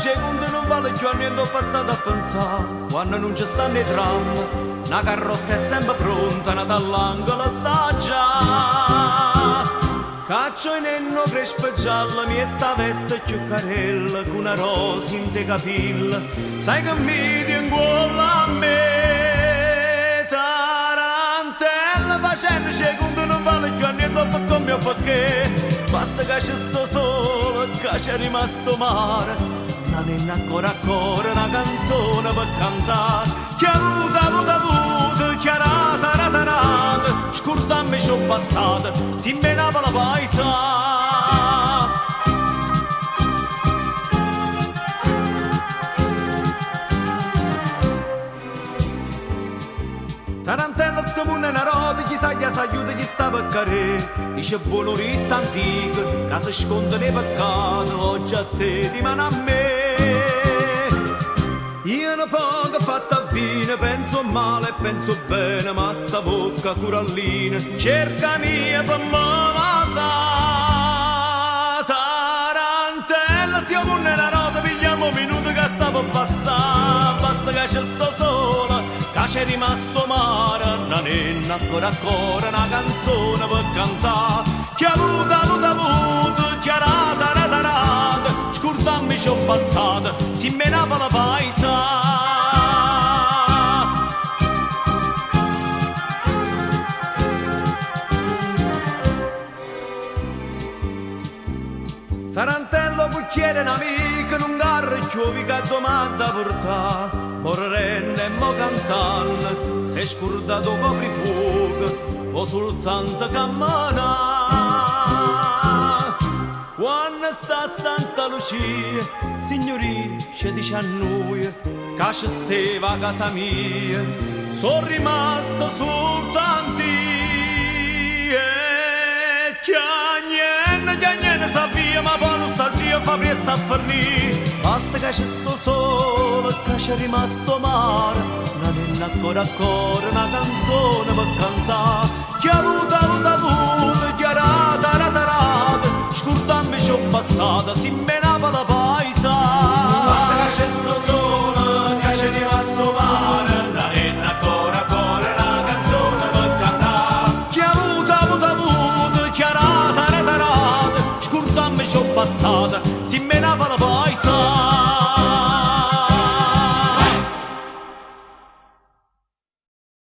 secondi non vale più a niente, ho passato a pensare. Quando non ci stanno i tram, una carrozza è sempre pronta, nata all'angolo sta già. Caccio in enno crespo giallo, mietta veste più carella, con una rosa in te capilla, sai che mi tinguola a me. Tarantella facendo secondo non vale più a niente, per come o perché. Basta che c'è sto sole, che c'è rimasto mare, non è ancora una canzone per cantare. Chi ha avuto, chi ha rata, scordammi ci ho passato, si menava la paesa. Tarantella sto mondo è una rota, chi sa chi aiuta, chi sta per carre. Dice buono rito antico, che si sconda nei peccati, oggi a te di mano a me. Io ne poco fatta vino, penso male, penso bene, ma sta bocca curallina, cerca mia per me la sa. Tarantella, se io mondo è una rota, pigliamo un minuto che sta per passare, basta che c'è sto sole, che c'è rimasto mare, non è ancora una canzone per cantare. Chi ha avuto, chi ha rata, scordammi ci ho passato, si menava la paesa. Tarantello cucchiere un amico, non garra giovi che domanda portà. Morrenne e mo cantando, sei scordato coprifuoco, o soltanto camminare. Quando sta a Santa Lucia, signoria ci dice a noi, che ci steva a casa mia, sono rimasto soltanto io. Che niente sapia, ma poi nostalgia fa presto a fornire. Basta che c'è sto sole, che c'è rimasto mare, non è ancora una canzone per cantare. Chi ha avuto, chi ha rata, scordammi ci ho passato, si menava la paesa. Basta che c'è sto sole, che c'è rimasto mare, non è ancora una canzone per cantare. Chi ha avuto, chi ha rata, scordammi ci ho passato, si menava la paesa.